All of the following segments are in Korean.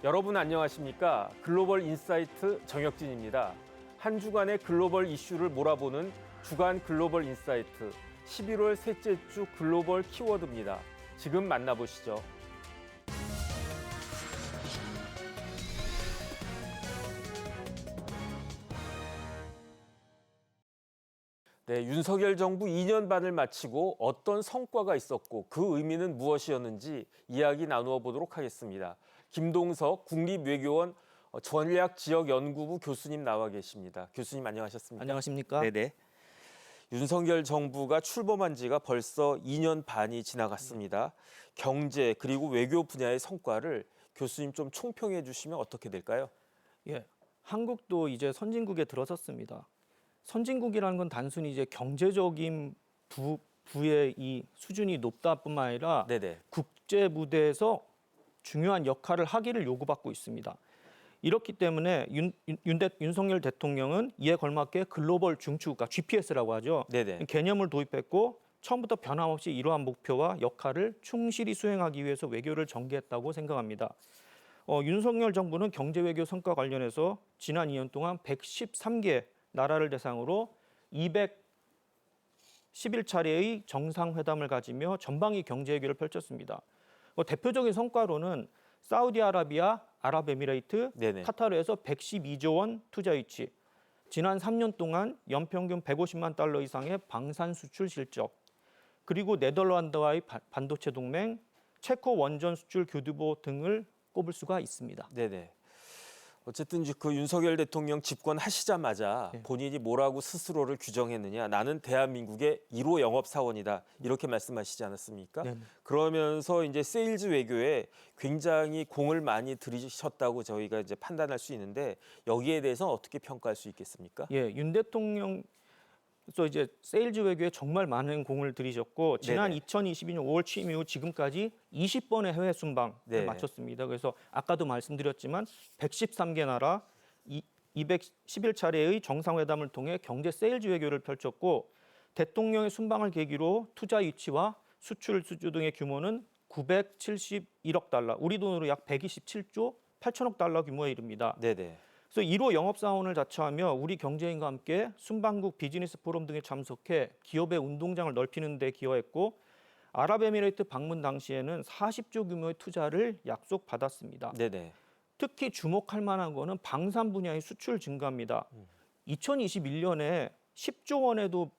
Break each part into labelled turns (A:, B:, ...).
A: 여러분 안녕하십니까? 글로벌 인사이트 정혁진입니다. 한 주간의 글로벌 이슈를 몰아보는 주간 글로벌 인사이트 11월 셋째 주 글로벌 키워드입니다. 지금 만나보시죠. 네, 윤석열 정부 2년 반을 마치고 어떤 성과가 있었고 그 의미는 무엇이었는지 이야기 나누어 보도록 하겠습니다. 김동석 국립외교원 전략지역연구부 교수님 나와 계십니다. 교수님 안녕하셨습니까?
B: 안녕하십니까?
A: 네네. 윤석열 정부가 출범한 지가 벌써 2년 반이 지나갔습니다. 경제 그리고 외교 분야의 성과를 교수님 좀 총평해 주시면 어떻게 될까요?
B: 예, 한국도 이제 선진국에 들어섰습니다. 선진국이라는 건 단순히 이제 경제적인 부의 이 수준이 높다뿐만 아니라
A: 네네.
B: 국제 무대에서 중요한 역할을 하기를 요구받고 있습니다. 이렇기 때문에 윤석열 대통령은 이에 걸맞게 글로벌 중추국가 GPS라고 하죠.
A: 네네.
B: 개념을 도입했고 처음부터 변함없이 이러한 목표와 역할을 충실히 수행하기 위해서 외교를 전개했다고 생각합니다. 윤석열 정부는 경제 외교 성과 관련해서 지난 2년 동안 113개 나라를 대상으로 211차례의 정상회담을 가지며 전방위 경제 외교를 펼쳤습니다. 대표적인 성과로는 사우디아라비아, 아랍에미레이트,
A: 네네.
B: 카타르에서 112조 원 투자 유치, 지난 3년 동안 연평균 150만 달러 이상의 방산 수출 실적, 그리고 네덜란드와의 반도체 동맹, 체코 원전 수출 교두보 등을 꼽을 수가 있습니다.
A: 네네. 어쨌든 그 윤석열 대통령 집권하시자마자
B: 네.
A: 본인이 뭐라고 스스로를 규정했느냐. 나는 대한민국의 1호 영업사원이다. 이렇게 말씀하시지 않았습니까?
B: 네.
A: 그러면서 이제 세일즈 외교에 굉장히 공을 많이 들이셨다고 저희가 이제 판단할 수 있는데 여기에 대해서는 어떻게 평가할 수 있겠습니까?
B: 예, 윤 대통령 그래서 이제 세일즈 외교에 정말 많은 공을 들이셨고 지난
A: 네네.
B: 2022년 5월 취임 이후 지금까지 20번의 해외 순방을
A: 네.
B: 마쳤습니다. 그래서 아까도 말씀드렸지만 113개 나라 211차례의 정상회담을 통해 경제 세일즈 외교를 펼쳤고 대통령의 순방을 계기로 투자 유치와 수출 수주 등의 규모는 971억 달러, 우리 돈으로 약 127조 8천억 달러 규모에 이릅니다.
A: 네네.
B: 그래서 1호 영업사원을 자처하며 우리 경제인과 함께 순방국 비즈니스 포럼 등에 참석해 기업의 운동장을 넓히는 데 기여했고 아랍에미레이트 방문 당시에는 40조 규모의 투자를 약속받았습니다.
A: 네네.
B: 특히 주목할 만한 거는 방산 분야의 수출 증가입니다. 2021년에 10조 원에도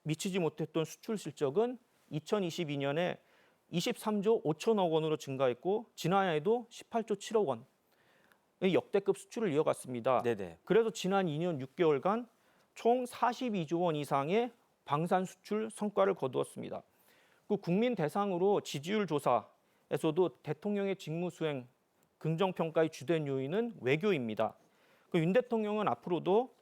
B: 미치지 못했던 수출 실적은 2022년에 23조 5천억 원으로 증가했고 지난해에도 18조 7억 원. 역대급 수출을 이어갔습니다.
A: 네네.
B: 그래서 지난 2년 6개월간 총 42조 원 이상의 방산 수출 성과를 거두었습니다. 그 국민 대상으로 지지율 조사에서도 대통령의 직무 수행 긍정평가의 주된 요인은 외교입니다. 윤 대통령은 앞으로도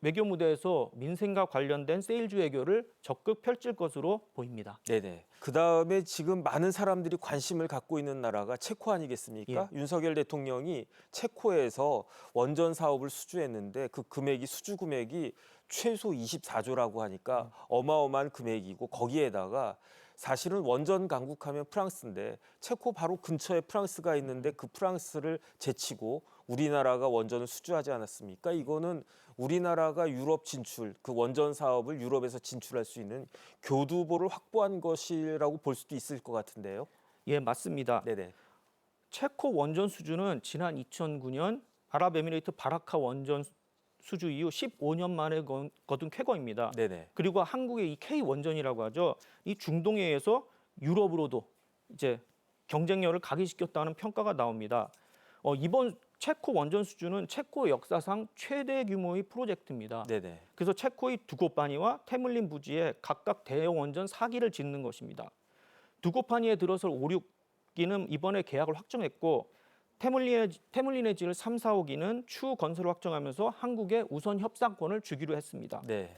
B: 외교 무대에서 민생과 관련된 세일즈 외교를 적극 펼칠 것으로 보입니다.
A: 네네. 그다음에 지금 많은 사람들이 관심을 갖고 있는 나라가 체코 아니겠습니까? 윤석열 대통령이 체코에서 원전 사업을 수주했는데 그 금액이 수주 금액이 최소 24조라고 하니까 어마어마한 금액이고 거기에다가 사실은 원전 강국하면 프랑스인데 체코 바로 근처에 프랑스가 있는데 그 프랑스를 제치고 우리나라가 원전을 수주하지 않았습니까? 이거는 우리나라가 유럽 진출, 그 원전 사업을 유럽에서 진출할 수 있는 교두보를 확보한 것이라고 볼 수도 있을 것 같은데요.
B: 예, 맞습니다.
A: 네네.
B: 체코 원전 수주는 지난 2009년 아랍에미레이트 바라카 원전 수주 이후 15년 만에 거둔 쾌거입니다.
A: 네네.
B: 그리고 한국의 이 K 원전이라고 하죠. 이 중동해에서 유럽으로도 이제 경쟁력을 각인시켰다는 평가가 나옵니다. 이번 체코 원전 수주는 체코 역사상 최대 규모의 프로젝트입니다.
A: 네네.
B: 그래서 체코의 두고파니와 테물린 부지에 각각 대형 원전 4기를 짓는 것입니다. 두고파니에 들어설 5, 6기는 이번에 계약을 확정했고 테물린에 지을 3, 4, 5기는 추후 건설을 확정하면서 한국에 우선 협상권을 주기로 했습니다.
A: 네.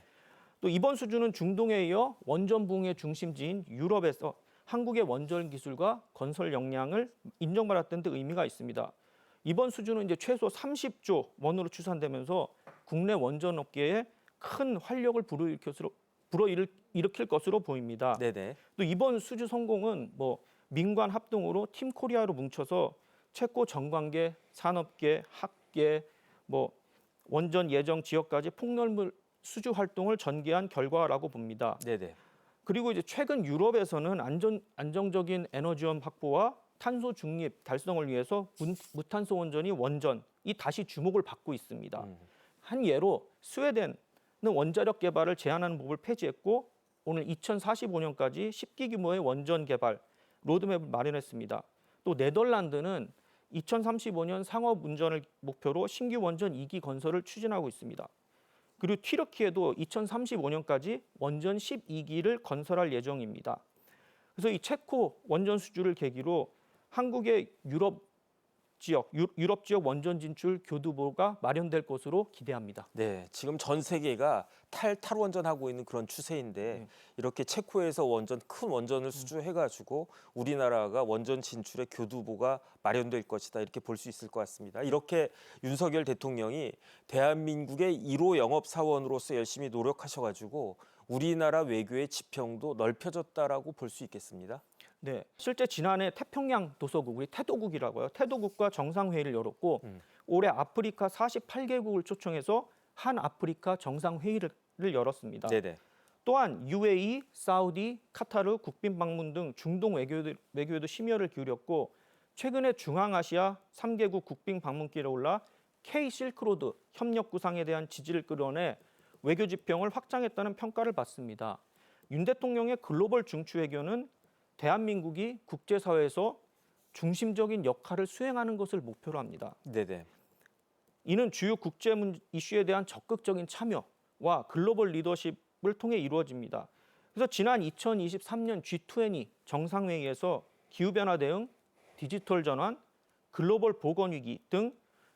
B: 또 이번 수주는 중동에 이어 원전 붕의 중심지인 유럽에서 한국의 원전 기술과 건설 역량을 인정받았다는 데 의미가 있습니다. 이번 수주는 이제 최소 30조 원으로 추산되면서 국내 원전 업계에 큰 활력을 불어일으킬 것으로 보입니다.
A: 네네.
B: 또 이번 수주 성공은 민관 합동으로 팀 코리아로 뭉쳐서 체코 정관계, 산업계, 학계, 원전 예정 지역까지 폭넓은 수주 활동을 전개한 결과라고 봅니다.
A: 네네.
B: 그리고 이제 최근 유럽에서는 안정적인 에너지원 확보와 탄소 중립 달성을 위해서 무탄소 원전이 다시 주목을 받고 있습니다. 한 예로 스웨덴은 원자력 개발을 제한하는 법을 폐지했고 오늘 2045년까지 10기 규모의 원전 개발 로드맵을 마련했습니다. 또 네덜란드는 2035년 상업 운전을 목표로 신규 원전 2기 건설을 추진하고 있습니다. 그리고 튀르키예도 2035년까지 원전 12기를 건설할 예정입니다. 그래서 이 체코 원전 수주를 계기로 한국의 유럽 지역 원전 진출 교두보가 마련될 것으로 기대합니다.
A: 네, 지금 전 세계가 탈원전하고 있는 그런 추세인데 이렇게 체코에서 큰 원전을 수주해가지고 우리나라가 원전 진출의 교두보가 마련될 것이다 이렇게 볼 수 있을 것 같습니다. 이렇게 윤석열 대통령이 대한민국의 1호 영업사원으로서 열심히 노력하셔가지고 우리나라 외교의 지평도 넓혀졌다라고 볼 수 있겠습니다.
B: 네, 실제 지난해 태평양 도서국, 우리 태도국이라고요. 태도국과 정상회의를 열었고 올해 아프리카 48개국을 초청해서 한 아프리카 정상회의를 열었습니다.
A: 네네.
B: 또한 UAE, 사우디, 카타르 국빈 방문 등 중동 외교에도 심혈을 기울였고 최근에 중앙아시아 3개국 국빈 방문길에 올라 K-실크로드 협력 구상에 대한 지지를 끌어내 외교 지평을 확장했다는 평가를 받습니다. 윤 대통령의 글로벌 중추 외교는 대한민국이 국제사회에서 중심적인 역할을 수행하는 것을 목표로 합니다.
A: 네네.
B: 이는 주요 국제 이슈에 대한 적극적인 참여와 글로벌 리더십을 통해 이루어집니다. 그래서 지난 2023년 G20 정상회의에서 기후변화 대응, 디지털 전환, 글로벌 보건 위기 등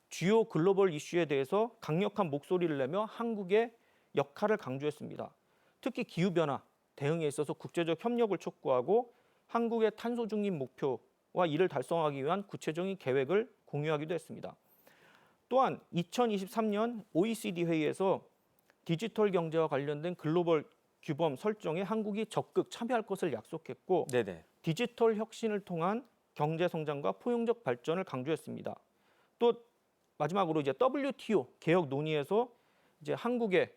B: 주요 글로벌 이슈에 대해서 강력한 목소리를 내며 한국의 역할을 강조했습니다. 특히 기후변화 대응에 있어서 국제적 협력을 촉구하고 한국의 탄소 중립 목표와 이를 달성하기 위한 구체적인 계획을 공유하기도 했습니다. 또한 2023년 OECD 회의에서 디지털 경제와 관련된 글로벌 규범 설정에 한국이 적극 참여할 것을 약속했고
A: 네네.
B: 디지털 혁신을 통한 경제 성장과 포용적 발전을 강조했습니다. 또 마지막으로 이제 WTO 개혁 논의에서 이제 한국의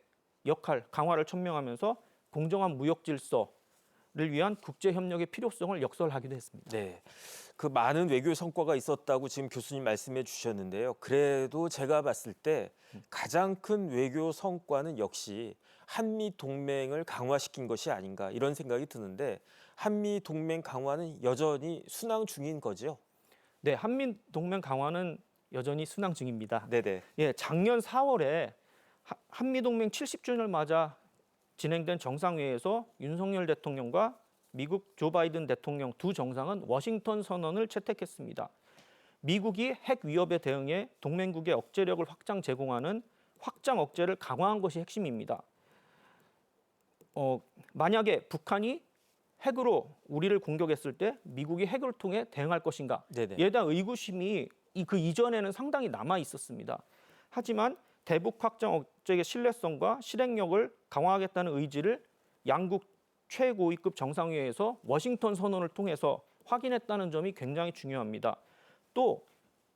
B: 역할 강화를 천명하면서 공정한 무역 질서를 위한 국제 협력의 필요성을 역설하기도 했습니다.
A: 네. 그 많은 외교 성과가 있었다고 지금 교수님 말씀해 주셨는데요. 그래도 제가 봤을 때 가장 큰 외교 성과는 역시 한미 동맹을 강화시킨 것이 아닌가 이런 생각이 드는데 한미 동맹 강화는 여전히 순항 중인 거죠?
B: 네, 한미 동맹 강화는 여전히 순항 중입니다.
A: 네네.
B: 예, 작년 4월에 한미 동맹 70주년을 맞아 진행된 정상회의에서 윤석열 대통령과 미국 조 바이든 대통령 두 정상은 워싱턴 선언을 채택했습니다. 미국이 핵 위협에 대응해 동맹국의 억제력을 제공하는 확장 억제를 강화한 것이 핵심입니다. 만약에 북한이 핵으로 우리를 공격했을 때 미국이 핵을 통해 대응할 것인가?
A: 네네.
B: 이에 대한 의구심이 그 이전에는 상당히 남아 있었습니다. 하지만 대북 확장 억제의 신뢰성과 실행력을 강화하겠다는 의지를 양국 최고위급 정상회의에서 워싱턴 선언을 통해서 확인했다는 점이 굉장히 중요합니다. 또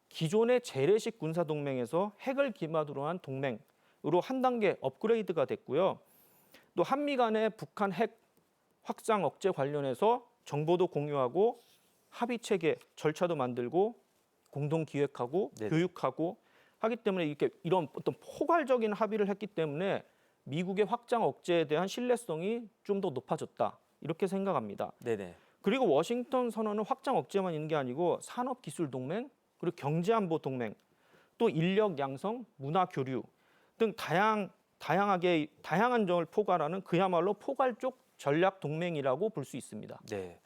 B: 기존의 재래식 군사동맹에서 핵을 기반으로 한 동맹으로 한 단계 업그레이드가 됐고요. 또 한미 간의 북한 핵 확장 억제 관련해서 정보도 공유하고 합의 체계 절차도 만들고 공동 기획하고
A: 네네.
B: 교육하고 하기 때문에 이런 어떤 포괄적인 합의를 했기 때문에 미국의 확장 억제에 대한 신뢰성이 좀 더 높아졌다 이렇게 생각합니다.
A: 네네.
B: 그리고 워싱턴 선언은 확장 억제만 있는 게 아니고 산업 기술 동맹 그리고 경제 안보 동맹 또 인력 양성, 문화 교류 등 다양한 점을 포괄하는 그야말로 포괄적 전략 동맹이라고 볼 수 있습니다.
A: 네.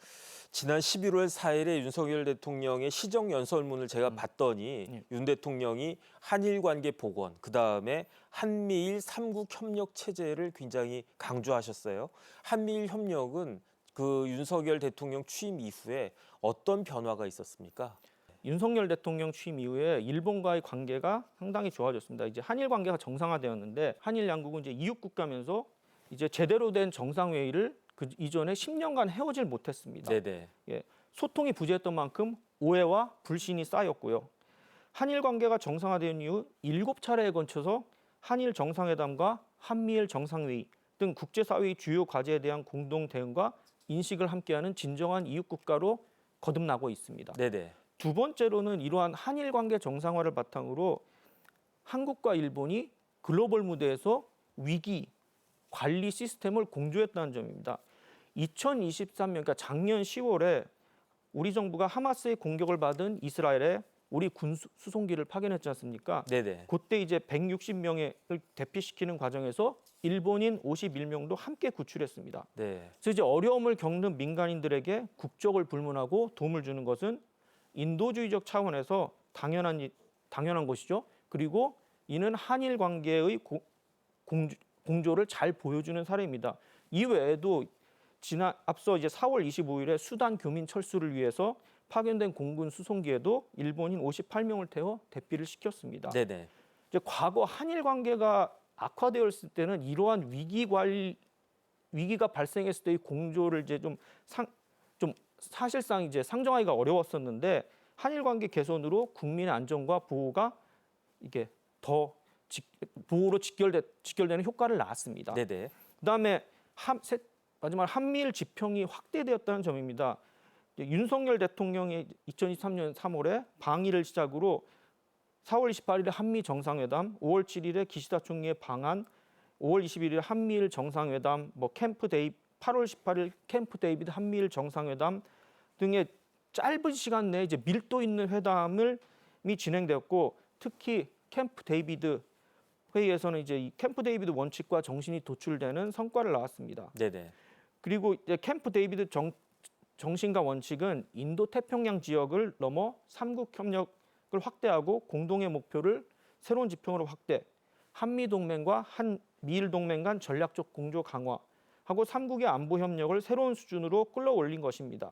A: 지난 11월 4일에 윤석열 대통령의 시정 연설문을 제가 봤더니 윤 대통령이 한일 관계 복원, 그다음에 한미일 3국 협력 체제를 굉장히 강조하셨어요. 한미일 협력은 그 윤석열 대통령 취임 이후에 어떤 변화가 있었습니까?
B: 윤석열 대통령 취임 이후에 일본과의 관계가 상당히 좋아졌습니다. 이제 한일 관계가 정상화되었는데 한일 양국은 이제 이웃 국가면서 이제 제대로 된 정상회의를 그 이전에 10년간 해오질 못했습니다.
A: 네네.
B: 소통이 부재했던 만큼 오해와 불신이 쌓였고요. 한일 관계가 정상화된 이후 7차례에 걸쳐서 한일 정상회담과 한미일 정상회의 등 국제사회의 주요 과제에 대한 공동 대응과 인식을 함께하는 진정한 이웃 국가로 거듭나고 있습니다.
A: 네네.
B: 두 번째로는 이러한 한일 관계 정상화를 바탕으로 한국과 일본이 글로벌 무대에서 위기 관리 시스템을 공조했다는 점입니다. 2023년, 그러니까 작년 10월에 우리 정부가 하마스의 공격을 받은 이스라엘에 우리 군 수송기를 파견했지 않습니까?
A: 네네.
B: 그때 이제 160명을 대피시키는 과정에서 일본인 51명도 함께 구출했습니다.
A: 네.
B: 그래서 이제 어려움을 겪는 민간인들에게 국적을 불문하고 도움을 주는 것은 인도주의적 차원에서 당연한 것이죠. 그리고 이는 한일 관계의 공조를 잘 보여주는 사례입니다. 이 외에도 앞서 이제 4월 25일에 수단 교민 철수를 위해서 파견된 공군 수송기에도 일본인 58명을 태워 대피를 시켰습니다.
A: 네네.
B: 이제 과거 한일 관계가 악화되었을 때는 이러한 위기가 발생했을 때의 공조를 이제 좀 사실상 이제 상정하기가 어려웠었는데 한일 관계 개선으로 국민의 안전과 보호가 이게 더 보호로 직결되는 효과를 낳았습니다.
A: 네네.
B: 그다음에 마지막 한미일 지평이 확대되었다는 점입니다. 윤석열 대통령이 2023년 3월에 방일을 시작으로 4월 28일에 한미 정상회담, 5월 7일에 기시다 총리의 방한, 5월 21일 한미일 정상회담, 8월 18일 캠프 데이비드 한미일 정상회담 등의 짧은 시간 내에 이제 밀도 있는 회담이 진행되었고 특히 캠프 데이비드 회의에서는 이제 이 캠프 데이비드 원칙과 정신이 도출되는 성과를 낳았습니다.
A: 네네.
B: 그리고 이제 캠프 데이비드 정신과 원칙은 인도 태평양 지역을 넘어 삼국 협력을 확대하고 공동의 목표를 새로운 지평으로 확대, 한미 동맹과 한미일 동맹 간 전략적 공조 강화하고 삼국의 안보 협력을 새로운 수준으로 끌어올린 것입니다.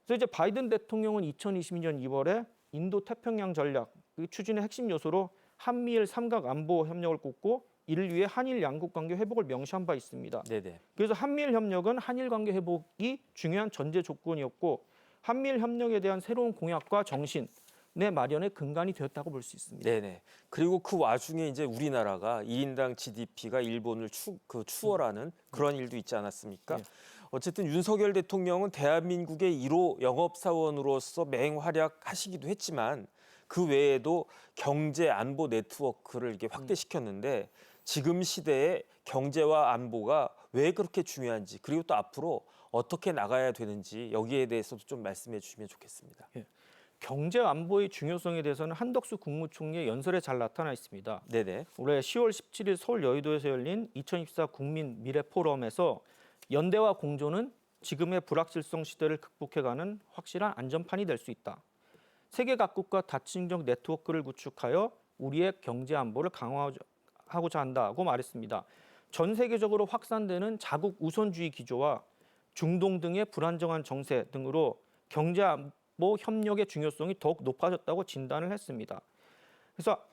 B: 그래서 이제 바이든 대통령은 2022년 2월에 인도 태평양 전략 추진의 핵심 요소로 한미일 삼각 안보 협력을 꼽고 이를 위해 한일 양국 관계 회복을 명시한 바 있습니다.
A: 네네.
B: 그래서 한미일 협력은 한일 관계 회복이 중요한 전제 조건이었고 한미일 협력에 대한 새로운 공약과 정신의 마련의 근간이 되었다고 볼 수 있습니다.
A: 네네. 그리고 그 와중에 이제 우리나라가 1인당 GDP가 일본을 추월하는 그런 일도 있지 않았습니까?
B: 네.
A: 어쨌든 윤석열 대통령은 대한민국의 1호 영업사원으로서 맹활약하시기도 했지만 그 외에도 경제 안보 네트워크를 이렇게 확대시켰는데 지금 시대에 경제와 안보가 왜 그렇게 중요한지 그리고 또 앞으로 어떻게 나가야 되는지 여기에 대해서도 좀 말씀해 주시면 좋겠습니다.
B: 경제 안보의 중요성에 대해서는 한덕수 국무총리의 연설에 잘 나타나 있습니다.
A: 네네.
B: 올해 10월 17일 서울 여의도에서 열린 2024 국민 미래 포럼에서 연대와 공조는 지금의 불확실성 시대를 극복해가는 확실한 안전판이 될 수 있다. 세계 각국과 다층적 네트워크를 구축하여 우리의 경제 안보를 강화하고자 한다고 말했습니다. 전 세계적으로 확산되는 자국 우선주의 기조와 중동 등의 불안정한 정세 등으로 경제 안보 협력의 중요성이 더욱 높아졌다고 진단을 했습니다. 그래서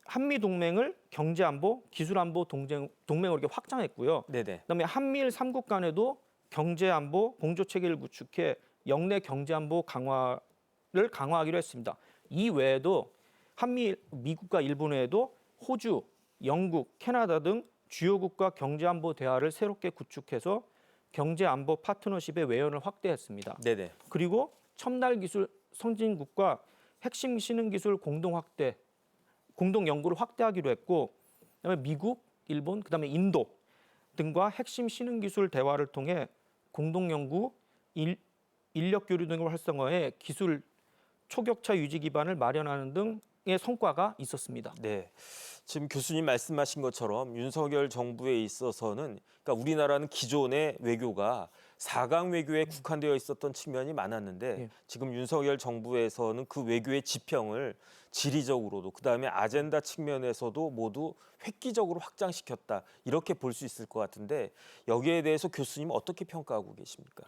B: 한미 동맹을 경제 안보, 기술 안보 동맹으로 이렇게 확장했고요.
A: 네네.
B: 그다음에 한미일 3국 간에도 경제 안보 공조 체계를 구축해 영내 경제 안보 강화를 강화하기로 했습니다. 이 외에도 미국과 일본 외에도 호주, 영국, 캐나다 등 주요국과 경제 안보 대화를 새롭게 구축해서 경제 안보 파트너십의 외연을 확대했습니다.
A: 네네.
B: 그리고 첨단 기술 선진국과 핵심 신흥 기술 공동 연구를 확대하기로 했고, 그다음에 미국, 일본, 그다음에 인도 등과 핵심 신흥 기술 대화를 통해 공동 연구, 인력 교류 등을 활성화해 기술 초격차 유지 기반을 마련하는 등의 성과가 있었습니다.
A: 네. 지금 교수님 말씀하신 것처럼 윤석열 정부에 있어서는 그러니까 우리나라는 기존의 외교가 4강 외교에 국한되어 있었던 측면이 많았는데
B: 예.
A: 지금 윤석열 정부에서는 그 외교의 지평을 지리적으로도 그다음에 아젠다 측면에서도 모두 획기적으로 확장시켰다. 이렇게 볼 수 있을 것 같은데 여기에 대해서 교수님 어떻게 평가하고 계십니까?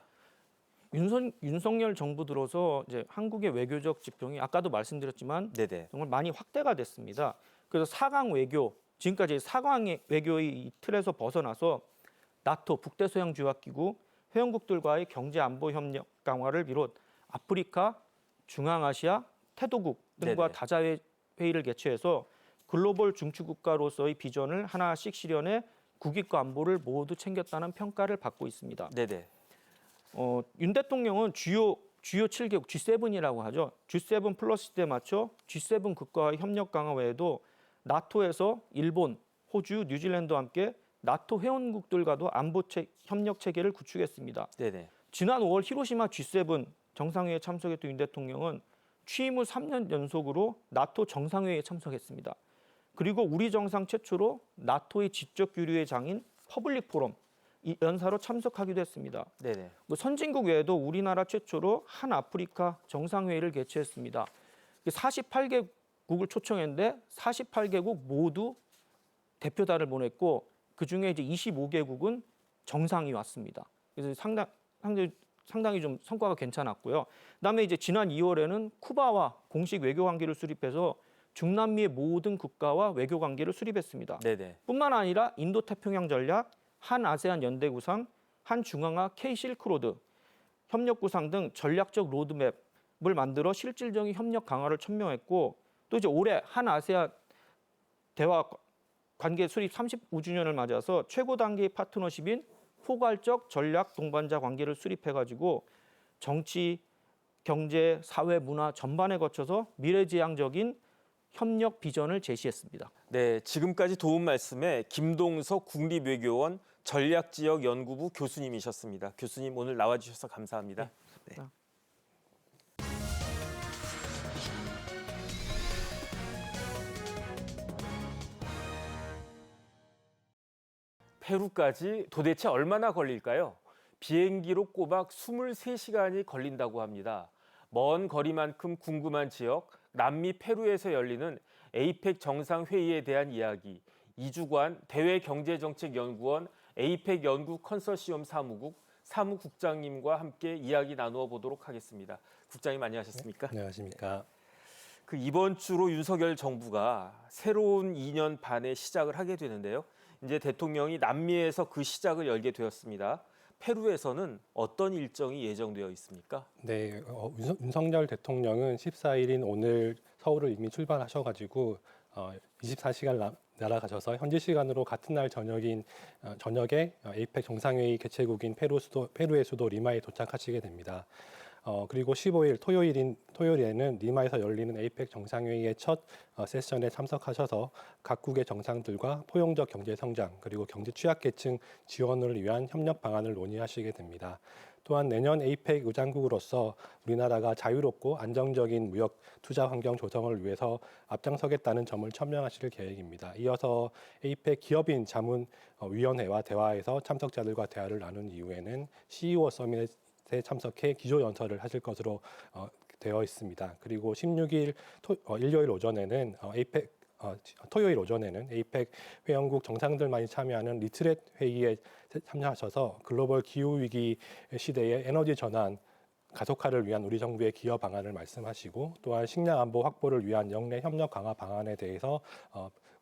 B: 윤석열 정부 들어서 이제 한국의 외교적 지평이 아까도 말씀드렸지만
A: 네네.
B: 정말 많이 확대가 됐습니다. 그래서 4강 외교, 지금까지 4강 외교의 이 틀에서 벗어나서 나토, 북대서양 조약기구, 회원국들과의 경제 안보 협력 강화를 비롯 아프리카, 중앙아시아, 태도국 등과
A: 네네.
B: 다자 회의를 개최해서 글로벌 중추국가로서의 비전을 하나씩 실현해 국익과 안보를 모두 챙겼다는 평가를 받고 있습니다.
A: 네네.
B: 윤 대통령은 주요 7개국 G7이라고 하죠. G7 플러스 시대에 맞춰 G7 국가와의 협력 강화 외에도 나토에서 일본, 호주, 뉴질랜드와 함께 나토 회원국들과도 안보 협력 체계를 구축했습니다.
A: 네네.
B: 지난 5월 히로시마 G7 정상회의에 참석했던 윤 대통령은 취임 후 3년 연속으로 나토 정상회의에 참석했습니다. 그리고 우리 정상 최초로 나토의 지적 교류의 장인 퍼블릭 포럼 이 연사로 참석하기도 했습니다.
A: 네네.
B: 선진국 외에도 우리나라 최초로 한 아프리카 정상회의를 개최했습니다. 48개국을 초청했는데 48개국 모두 대표단을 보냈고 그중에 이제 25개국은 정상이 왔습니다. 그래서 상당히 좀 성과가 괜찮았고요. 그다음에 이제 지난 2월에는 쿠바와 공식 외교 관계를 수립해서 중남미의 모든 국가와 외교 관계를 수립했습니다.
A: 네네.
B: 뿐만 아니라 인도 태평양 전략, 한 아세안 연대 구상, 한 중앙아 K 실크로드 협력 구상 등 전략적 로드맵을 만들어 실질적인 협력 강화를 촉명했고 또 이제 올해 한 아세안 대화 관계 수립 35주년을 맞아서 최고 단계의 파트너십인 포괄적 전략 동반자 관계를 수립해가지고 정치, 경제, 사회, 문화 전반에 거쳐서 미래지향적인 협력 비전을 제시했습니다.
A: 네, 지금까지 도움 말씀에 김동석 국립외교원 전략지역연구부 교수님이셨습니다. 교수님 오늘 나와주셔서 감사합니다. 네. 페루까지 도대체 얼마나 걸릴까요? 비행기로 꼬박 23시간이 걸린다고 합니다. 먼 거리만큼 궁금한 지역, 남미 페루에서 열리는 에이펙 정상회의에 대한 이야기, 이주관 대외경제정책연구원 에이펙 연구 컨소시엄 사무국장님과 함께 이야기 나누어 보도록 하겠습니다. 국장님 안녕하셨습니까?
C: 네, 안녕하십니까.
A: 이번 주로 윤석열 정부가 새로운 2년 반의 시작을 하게 되는데요. 이제 대통령이 남미에서 그 시작을 열게 되었습니다. 페루에서는 어떤 일정이 예정되어 있습니까?
C: 네, 윤석열 대통령은 14일인 오늘 서울을 이미 출발하셔가지고 24시간 날아가셔서 현지 시간으로 같은 날 저녁에 에이펙 정상회의 개최국인 페루의 수도 리마에 도착하시게 됩니다. 그리고 15일 토요일에는 리마에서 열리는 에이펙 정상회의의 첫 세션에 참석하셔서 각국의 정상들과 포용적 경제 성장 그리고 경제 취약계층 지원을 위한 협력 방안을 논의하시게 됩니다. 또한 내년 에이펙 의장국으로서 우리나라가 자유롭고 안정적인 무역 투자 환경 조성을 위해서 앞장서겠다는 점을 천명하실 계획입니다. 이어서 에이펙 기업인 자문위원회와 대화에서 참석자들과 대화를 나눈 이후에는 CEO 서밋에 참석해 기조연설을 하실 것으로 되어 있습니다. 그리고 16일 일요일 오전에는 토요일 오전에는 에이펙 회원국 정상들만이 참여하는 리트렛 회의에 참여하셔서 글로벌 기후위기 시대의 에너지 전환 가속화를 위한 우리 정부의 기여 방안을 말씀하시고 또한 식량 안보 확보를 위한 영내 협력 강화 방안에 대해서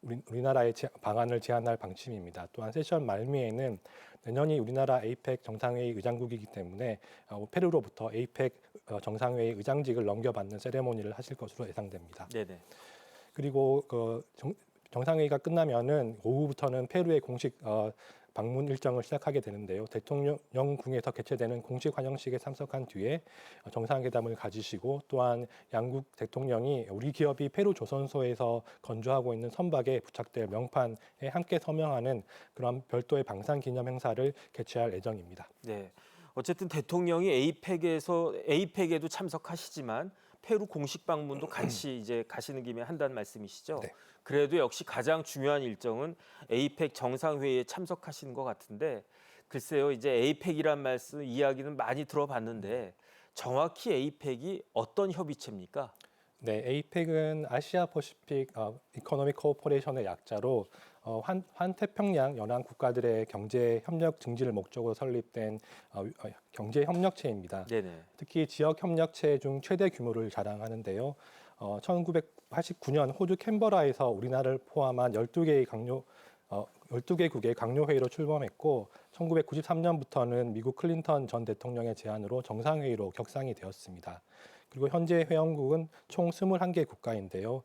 C: 우리나라의 방안을 제안할 방침입니다. 또한 세션 말미에는 내년이 우리나라 에이펙 정상회의 의장국이기 때문에 페루로부터 에이펙 정상회의 의장직을 넘겨받는 세레모니를 하실 것으로 예상됩니다.
A: 네네.
C: 그리고 정상회의가 끝나면은 오후부터는 페루의 공식 방문 일정을 시작하게 되는데요. 대통령궁에서 개최되는 공식 환영식에 참석한 뒤에 정상회담을 가지시고 또한 양국 대통령이 우리 기업이 페루 조선소에서 건조하고 있는 선박에 부착될 명판에 함께 서명하는 그런 별도의 방산 기념 행사를 개최할 예정입니다.
A: 네. 어쨌든 대통령이 에이펙에도 참석하시지만 페루 공식 방문도 같이 이제 가시는 김에 한다는 말씀이시죠?
C: 네.
A: 그래도 역시 가장 중요한 일정은 에이펙 정상회의에 참석하시는 것 같은데 글쎄요, 이제 에이펙이란 말씀 이야기는 많이 들어봤는데 정확히 에이펙이 어떤 협의체입니까?
C: 네, 에이펙은 아시아 퍼시픽 이코노믹 코오퍼레이션의 약자로 환태평양 연안 국가들의 경제 협력 증진을 목적으로 설립된 경제 협력체입니다.
A: 네네.
C: 특히 지역 협력체 중 최대 규모를 자랑하는데요. 1989년 호주 캔버라에서 우리나라를 포함한 12개국의 강요회의로 출범했고 1993년부터는 미국 클린턴 전 대통령의 제안으로 정상회의로 격상이 되었습니다. 그리고 현재 회원국은 총 21개 국가인데요.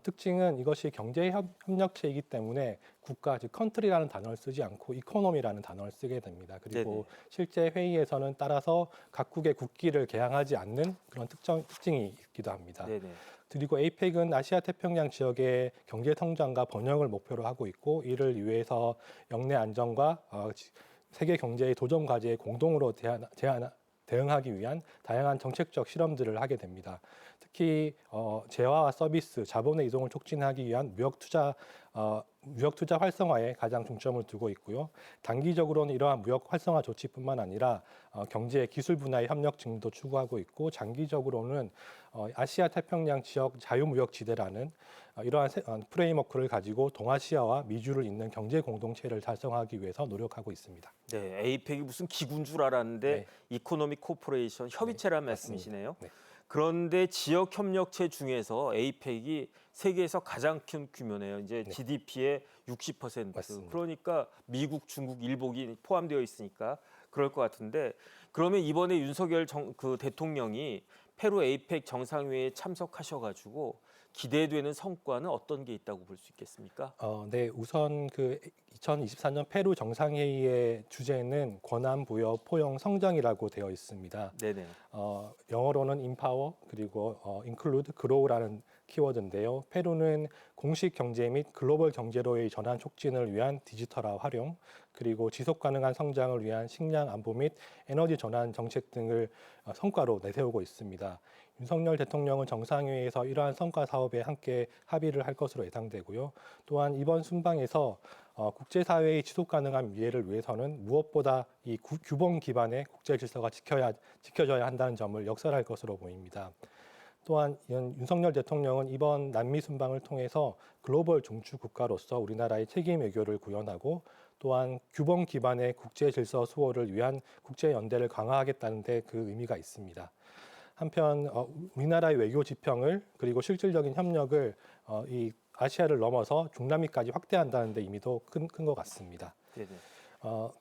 C: 특징은 이것이 경제협력체이기 때문에 국가, 즉 컨트리라는 단어를 쓰지 않고 이코노미라는 단어를 쓰게 됩니다. 그리고
A: 네네.
C: 실제 회의에서는 따라서 각국의 국기를 개항하지 않는 그런 특징이 있기도 합니다.
A: 네네.
C: 그리고 에이펙은 아시아 태평양 지역의 경제 성장과 번영을 목표로 하고 있고 이를 위해서 영내 안정과 세계 경제의 도전 과제에 공동으로 대응하기 위한 다양한 정책적 실험들을 하게 됩니다. 특히 재화와 서비스, 자본의 이동을 촉진하기 위한 무역 투자 활성화에 가장 중점을 두고 있고요. 단기적으로는 이러한 무역 활성화 조치뿐만 아니라 경제 기술 분야의 협력 증도 추구하고 있고 장기적으로는 아시아 태평양 지역 자유무역 지대라는 이러한 프레임워크를 가지고 동아시아와 미주를 잇는 경제 공동체를 달성하기 위해서 노력하고 있습니다.
A: 네, 에이펙이 무슨 기구인 줄 알았는데
C: 네.
A: 이코노믹 코퍼레이션 협의체란
C: 네,
A: 말씀이시네요.
C: 네.
A: 그런데 지역 협력체 중에서 에이펙이 세계에서 가장 큰 규모네요. 이제
C: 네.
A: GDP의 60%.
C: 맞습니다.
A: 그러니까 미국, 중국, 일본이 포함되어 있으니까 그럴 것 같은데 그러면 이번에 윤석열 대통령이 페루 에이펙 정상회의에 참석하셔가지고 기대되는 성과는 어떤 게 있다고 볼 수 있겠습니까?
C: 네, 우선 그 2024년 페루 정상회의의 주제는 권한 부여 포용 성장이라고 되어 있습니다.
A: 네네.
C: 영어로는 empower 그리고 include grow라는 키워드인데요. 페루는 공식 경제 및 글로벌 경제로의 전환 촉진을 위한 디지털화 활용, 그리고 지속 가능한 성장을 위한 식량 안보 및 에너지 전환 정책 등을 성과로 내세우고 있습니다. 윤석열 대통령은 정상회의에서 이러한 성과 사업에 함께 합의를 할 것으로 예상되고요. 또한 이번 순방에서 국제사회의 지속 가능한 미래를 위해서는 무엇보다 이 규범 기반의 국제 질서가 지켜져야 한다는 점을 역설할 것으로 보입니다. 또한 윤석열 대통령은 이번 남미 순방을 통해서 글로벌 중추 국가로서 우리나라의 책임 외교를 구현하고 또한 규범 기반의 국제 질서 수호를 위한 국제 연대를 강화하겠다는 데 그 의미가 있습니다. 한편 우리나라의 외교 지평을 그리고 실질적인 협력을 이 아시아를 넘어서 중남미까지 확대한다는 데 의미도 큰 것 같습니다.
A: 네네.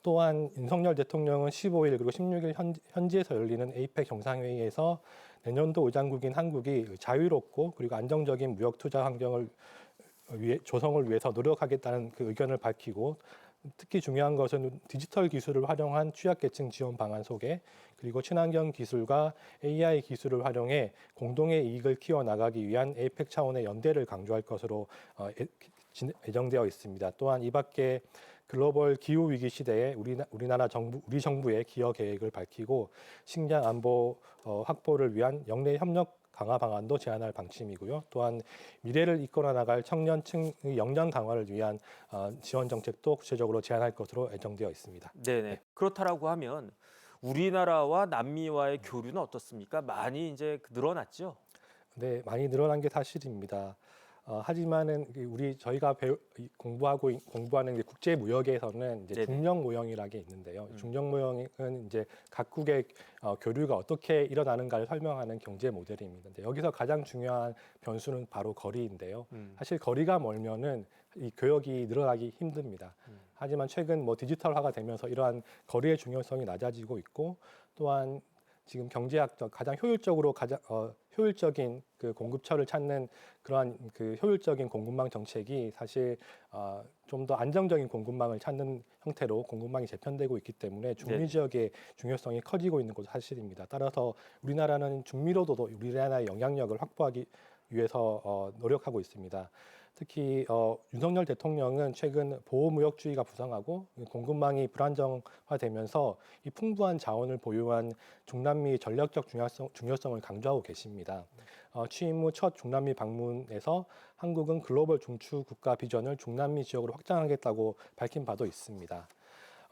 C: 또한 윤석열 대통령은 15일 그리고 16일 현지에서 열리는 에이펙 정상회의에서 내년도 의장국인 한국이 자유롭고 그리고 안정적인 무역 투자 환경을 조성을 위해서 노력하겠다는 그 의견을 밝히고 특히 중요한 것은 디지털 기술을 활용한 취약계층 지원 방안 소개 그리고 친환경 기술과 AI 기술을 활용해 공동의 이익을 키워나가기 위한 에이펙 차원의 연대를 강조할 것으로 예정되어 있습니다. 또한 이 밖에 글로벌 기후 위기 시대에 우리 정부의 기여 계획을 밝히고 식량 안보 확보를 위한 영내 협력 강화 방안도 제안할 방침이고요. 또한 미래를 이끌어 나갈 청년층의 역량 강화를 위한 지원 정책도 구체적으로 제안할 것으로 예정되어 있습니다.
A: 네네. 그렇다라고 하면 우리나라와 남미와의 교류는 어떻습니까? 많이 이제 늘어났죠?
C: 네, 많이 늘어난 게 사실입니다. 하지만은 저희가 공부하는 이제 국제 무역에서는 이제
A: 네네.
C: 중령 무역이라는 게 있는데요.
A: 음.
C: 중령 무역은 이제 각국의 교류가 어떻게 일어나는가를 설명하는 경제 모델입니다. 근데 여기서 가장 중요한 변수는 바로 거리인데요. 사실 거리가 멀면은 이 교역이 늘어나기 힘듭니다. 하지만 최근 디지털화가 되면서 이러한 거리의 중요성이 낮아지고 있고 또한 지금 경제학적 가장 효율적인 그 공급처를 찾는 그러한 그 효율적인 공급망 정책이 사실 좀 더 안정적인 공급망을 찾는 형태로 공급망이 재편되고 있기 때문에 중미
A: 네.
C: 지역의 중요성이 커지고 있는 것도 사실입니다. 따라서 우리나라는 중미로도 우리나라의 영향력을 확보하기 위해서 노력하고 있습니다. 특히 윤석열 대통령은 최근 보호무역주의가 부상하고 공급망이 불안정화되면서 이 풍부한 자원을 보유한 중남미 전략적 중요성을 강조하고 계십니다. 취임 후 첫 중남미 방문에서 한국은 글로벌 중추 국가 비전을 중남미 지역으로 확장하겠다고 밝힌 바도 있습니다.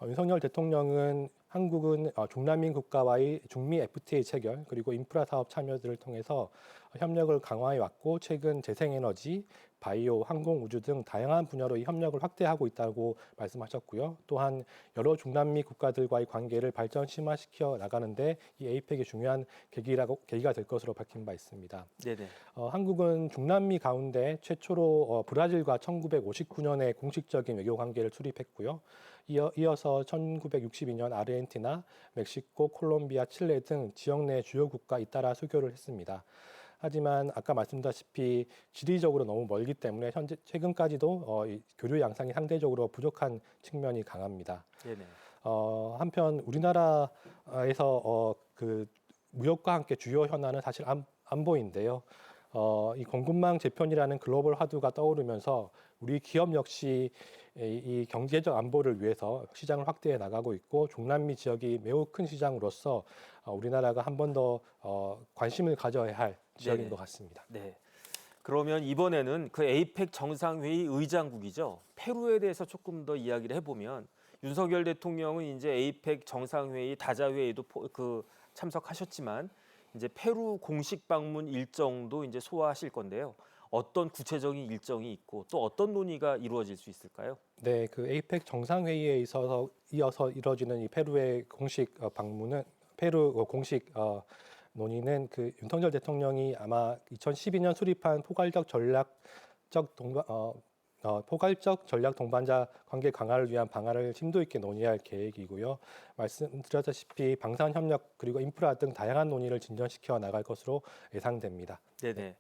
C: 윤석열 대통령은 한국은 중남미 국가와의 중미 FTA 체결 그리고 인프라 사업 참여들을 통해서 협력을 강화해 왔고 최근 재생에너지, 바이오, 항공, 우주 등 다양한 분야로 이 협력을 확대하고 있다고 말씀하셨고요. 또한 여러 중남미 국가들과의 관계를 발전 심화시켜 나가는데 이 에이펙이 중요한 계기가 될 것으로 밝힌 바 있습니다.
A: 네네.
C: 한국은 중남미 가운데 최초로 브라질과 1959년에 공식적인 외교 관계를 수립했고요. 이어서 1962년 아르헨티나, 멕시코, 콜롬비아, 칠레 등 지역 내 주요 국가 잇따라 수교를 했습니다. 하지만 아까 말씀드렸다시피 지리적으로 너무 멀기 때문에 현재 최근까지도 이 교류 양상이 상대적으로 부족한 측면이 강합니다.
A: 네네.
C: 한편 우리나라에서 그 무역과 함께 주요 현안은 사실 안보인데요. 이 공급망 재편이라는 글로벌 화두가 떠오르면서 우리 기업 역시 이 경제적 안보를 위해서 시장을 확대해 나가고 있고 중남미 지역이 매우 큰 시장으로서 우리나라가 한 번 더 관심을 가져야 할 지역인
A: 네네.
C: 것 같습니다.
A: 네. 그러면 이번에는 그 에이펙 정상회의 의장국이죠. 페루에 대해서 조금 더 이야기를 해보면 윤석열 대통령은 이제 에이펙 정상회의 다자회의도 참석하셨지만 이제 페루 공식 방문 일정도 이제 소화하실 건데요. 어떤 구체적인 일정이 있고 또 어떤 논의가 이루어질 수 있을까요?
C: 네, 그 에이펙 정상회의에 이어서 이뤄지는 이 페루의 공식 방문은 페루 공식 논의는 그 윤석열 대통령이 아마 2012년 수립한 포괄적 전략 동반자 관계 강화를 위한 방안을 심도 있게 논의할 계획이고요. 말씀드렸다시피 방산 협력 그리고 인프라 등 다양한 논의를 진전시켜 나갈 것으로 예상됩니다.
A: 네네.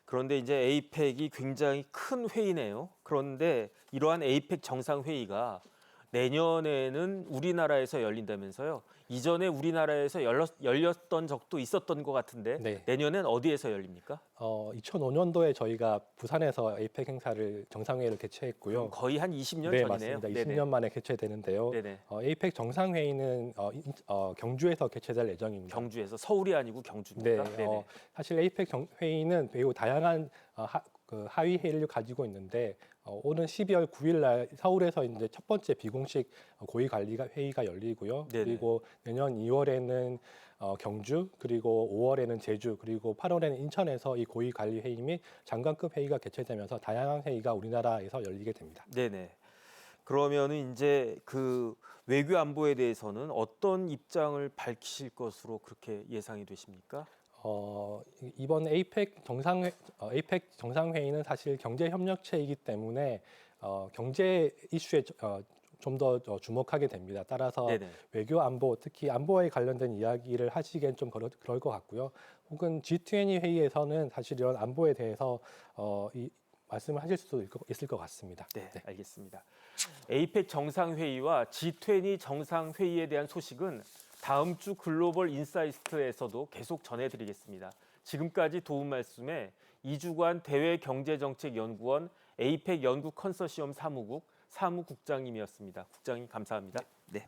A: 그런데 이제 에이펙이 굉장히 큰 회의네요. 그런데 이러한 에이펙 정상회의가 내년에는 우리나라에서 열린다면서요. 이전에 우리나라에서 열렸던 적도 있었던 것 같은데
C: 네.
A: 내년엔 어디에서 열립니까?
C: 2005년도에 저희가 부산에서 에이펙 행사를 정상회의를 개최했고요.
A: 거의 한 20년
C: 네,
A: 전이네요.
C: 맞습니다.
A: 네네.
C: 20년 만에 개최되는데요.
A: 네네.
C: 에이펙 정상회의는 경주에서 개최될 예정입니다.
A: 경주에서 서울이 아니고 경주입니까?
C: 네,
A: 네네.
C: 사실 에이펙 회의는 매우 다양한 하위 회의를 가지고 있는데 오는 12월 9일 날 서울에서 이제 첫 번째 비공식 고위 관리 회의가 열리고요.
A: 네네.
C: 그리고 내년 2월에는 경주, 그리고 5월에는 제주, 그리고 8월에는 인천에서 이 고위 관리 회의 및 장관급 회의가 개최되면서 다양한 회의가 우리나라에서 열리게 됩니다.
A: 네네. 그러면은 이제 그 외교 안보에 대해서는 어떤 입장을 밝히실 것으로 그렇게 예상이 되십니까?
C: 이번 에이펙 정상회의는 사실 경제 협력체이기 때문에 경제 이슈에 좀 더 주목하게 됩니다. 따라서
A: 네네.
C: 외교 안보, 특히 안보에 관련된 이야기를 하시기엔 좀 그럴 것 같고요. 혹은 G20 회의에서는 사실 이런 안보에 대해서 말씀을 하실 수도 있을 것 같습니다.
A: 네, 알겠습니다. 에이펙 정상회의와 G20 정상회의에 대한 소식은 다음 주 글로벌 인사이트에서도 계속 전해드리겠습니다. 지금까지 도움 말씀에 이주관 대외경제정책연구원 에이펙 연구 컨소시엄 사무국 사무국장님이었습니다. 국장님 감사합니다. 네.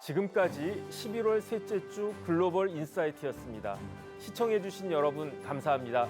A: 지금까지 11월 셋째 주 글로벌 인사이트였습니다. 시청해주신 여러분 감사합니다.